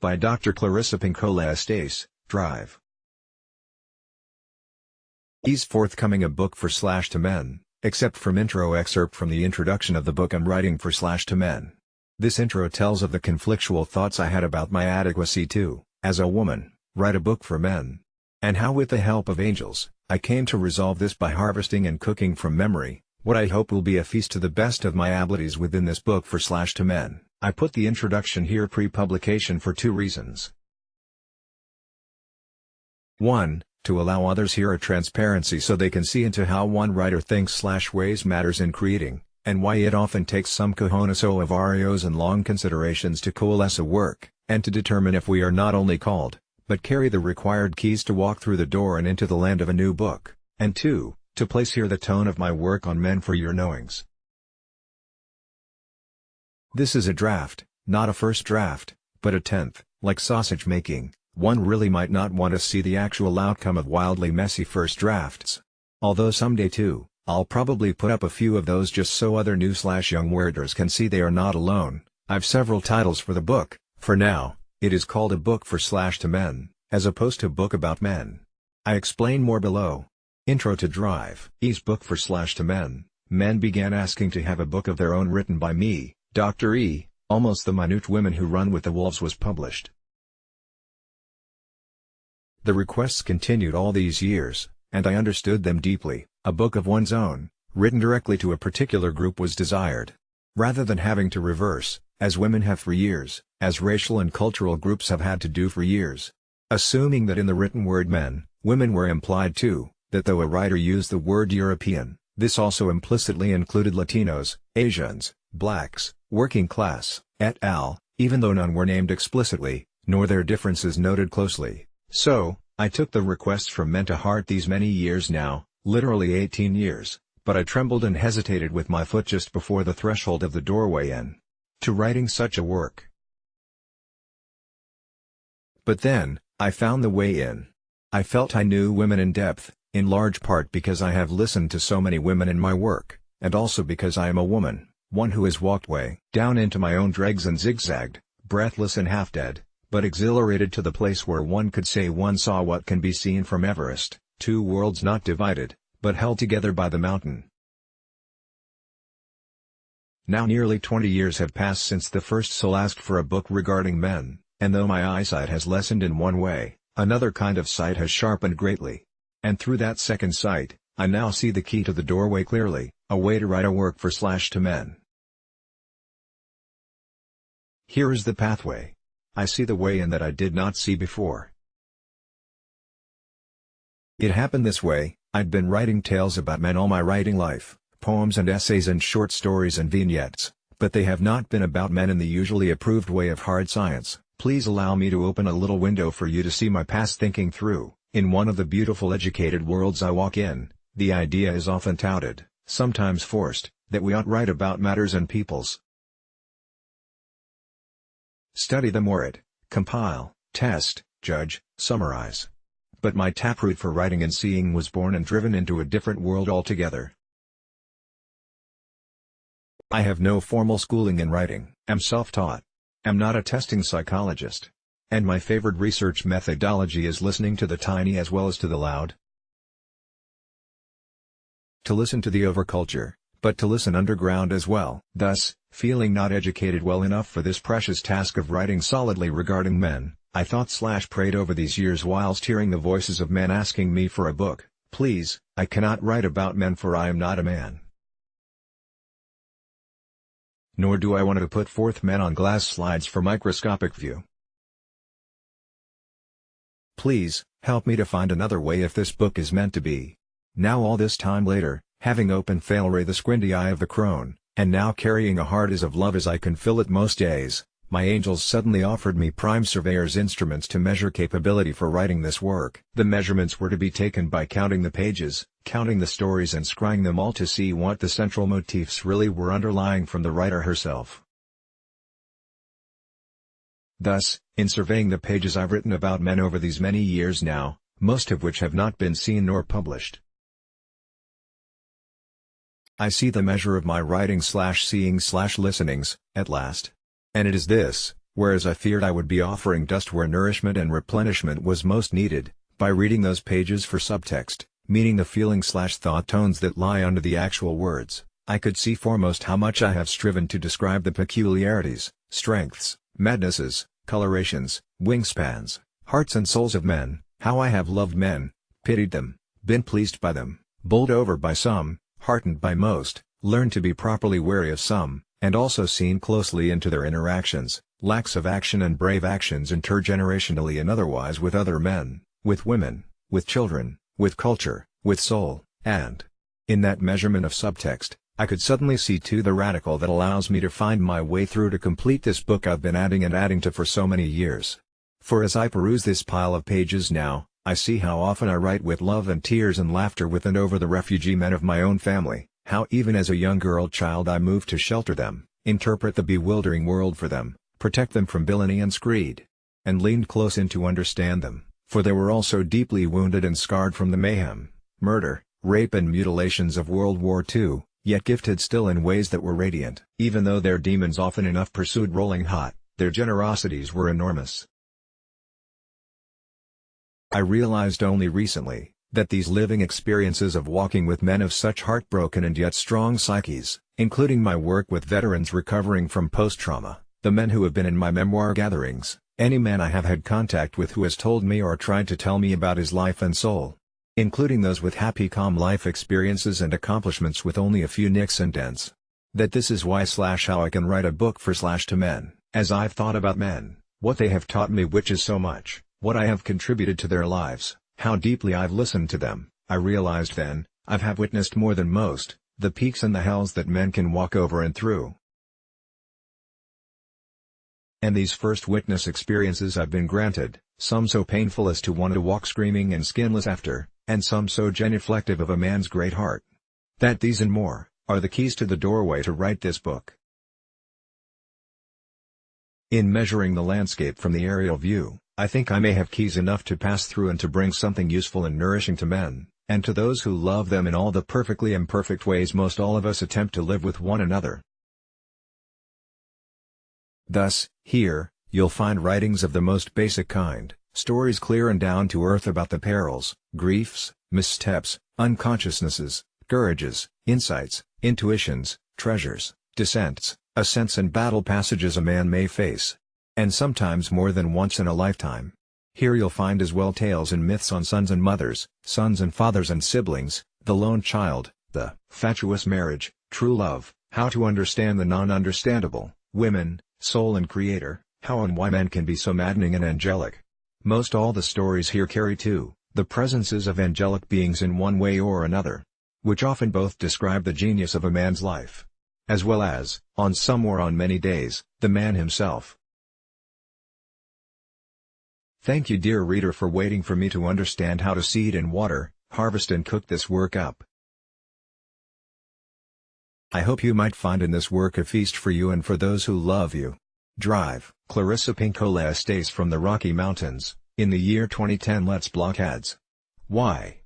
by Dr. Clarissa Pinkola Estés, Drive. Is Forthcoming a book for to men, except from intro excerpt from the introduction of the book I'm writing for to men. This intro tells of the conflictual thoughts I had about my adequacy to, as a woman, write a book for men. And how with the help of angels, I came to resolve this by harvesting and cooking from memory, what I hope will be a feast to the best of my abilities within this book for to men. I put the introduction here pre-publication for two reasons. 1. To allow others here a transparency so they can see into how one writer thinks / weighs matters in creating, and why it often takes some cojones of Oreos and long considerations to coalesce a work, and to determine if we are not only called, but carry the required keys to walk through the door and into the land of a new book, and 2. To place here the tone of my work on men for your knowings. This is a draft, not a first draft, but a 10th, like sausage making. One really might not want to see the actual outcome of wildly messy first drafts. Although someday too, I'll probably put up a few of those just so other new / young readers can see they are not alone. I've several titles for the book. For now, it is called a book for to men, as opposed to book about men. I explain more below. Intro to Drive. E's book for to men. Men began asking to have a book of their own written by me, Dr. E. Almost the Minute Women Who Run with the Wolves was published. The requests continued all these years, and I understood them deeply. A book of one's own, written directly to a particular group was desired. Rather than having to reverse, as women have for years, as racial and cultural groups have had to do for years. Assuming that in the written word men, women were implied too, that though a writer used the word European, this also implicitly included Latinos, Asians, blacks, working class, et al., even though none were named explicitly, nor their differences noted closely. So, I took the requests from men to heart these many years now, literally 18 years, but I trembled and hesitated with my foot just before the threshold of the doorway in to writing such a work. But then, I found the way in. I felt I knew women in depth, in large part because I have listened to so many women in my work, and also because I am a woman, one who has walked way down into my own dregs and zigzagged, breathless and half-dead, but exhilarated to the place where one could say one saw what can be seen from Everest, two worlds not divided, but held together by the mountain. Now nearly 20 years have passed since the first soul asked for a book regarding men, and though my eyesight has lessened in one way, another kind of sight has sharpened greatly. And through that second sight, I now see the key to the doorway clearly, a way to write a work for to men. Here is the pathway. I see the way in that I did not see before. It happened this way. I'd been writing tales about men all my writing life, poems and essays and short stories and vignettes, but they have not been about men in the usually approved way of hard science. Please allow me to open a little window for you to see my past thinking through. In one of the beautiful educated worlds I walk in, the idea is often touted, sometimes forced, that we ought write about matters and peoples. Study them or it, compile, test, judge, summarize. But my taproot for writing and seeing was born and driven into a different world altogether. I have no formal schooling in writing, am self-taught. Am not a testing psychologist. And my favored research methodology is listening to the tiny as well as to the loud. To listen to the overculture, but to listen underground as well. Thus, feeling not educated well enough for this precious task of writing solidly regarding men, I thought / prayed over these years whilst hearing the voices of men asking me for a book. Please, I cannot write about men for I am not a man. Nor do I want to put forth men on glass slides for microscopic view. Please, help me to find another way if this book is meant to be. Now all this time later, having opened Failray the squinty eye of the crone, and now carrying a heart as of love as I can fill it most days, my angels suddenly offered me prime surveyor's instruments to measure capability for writing this work. The measurements were to be taken by counting the pages, counting the stories and scrying them all to see what the central motifs really were underlying from the writer herself. Thus, in surveying the pages I've written about men over these many years now, most of which have not been seen nor published, I see the measure of my writing / seeing / listenings, at last. And it is this, whereas I feared I would be offering dust where nourishment and replenishment was most needed. By reading those pages for subtext, meaning the feeling/thought tones that lie under the actual words, I could see foremost how much I have striven to describe the peculiarities, strengths, madnesses, colorations, wingspans, hearts and souls of men, how I have loved men, pitied them, been pleased by them, bowled over by some, heartened by most, learned to be properly wary of some, and also seen closely into their interactions, lacks of action and brave actions intergenerationally and otherwise with other men, with women, with children, with culture, with soul, and in that measurement of subtext, I could suddenly see too the radical that allows me to find my way through to complete this book I've been adding and adding to for so many years. For as I peruse this pile of pages now, I see how often I write with love and tears and laughter with and over the refugee men of my own family, how even as a young girl child I moved to shelter them, interpret the bewildering world for them, protect them from villainy and screed, and leaned close in to understand them, for they were all so deeply wounded and scarred from the mayhem, murder, rape and mutilations of World War II, yet gifted still in ways that were radiant. Even though their demons often enough pursued rolling hot, their generosities were enormous. I realized only recently, that these living experiences of walking with men of such heartbroken and yet strong psyches, including my work with veterans recovering from post-trauma, the men who have been in my memoir gatherings, any man I have had contact with who has told me or tried to tell me about his life and soul, including those with happy calm life experiences and accomplishments with only a few nicks and dents. That this is why/how I can write a book for/to men, as I've thought about men, what they have taught me which is so much, what I have contributed to their lives, how deeply I've listened to them. I realized then, I have witnessed more than most, the peaks and the hells that men can walk over and through. And these first witness experiences I've been granted, some so painful as to want to walk screaming and skinless after, and some so genuflective of a man's great heart. That these and more, are the keys to the doorway to write this book. In measuring the landscape from the aerial view, I think I may have keys enough to pass through and to bring something useful and nourishing to men, and to those who love them in all the perfectly imperfect ways most all of us attempt to live with one another. Thus, here, you'll find writings of the most basic kind, stories clear and down to earth about the perils, griefs, missteps, unconsciousnesses, courages, insights, intuitions, treasures, descents, ascents and battle passages a man may face. And sometimes more than once in a lifetime. Here you'll find as well tales and myths on sons and mothers, sons and fathers and siblings, the lone child, the fatuous marriage, true love, how to understand the non-understandable, women, soul and creator, how and why men can be so maddening and angelic. Most all the stories here carry too, the presences of angelic beings in one way or another, which often both describe the genius of a man's life, as well as, on some or on many days, the man himself. Thank you dear reader for waiting for me to understand how to seed and water, harvest and cook this work up. I hope you might find in this work a feast for you and for those who love you. Drive, Clarissa Pinkola Estés from the Rocky Mountains, in the year 2010. Let's block ads. Why?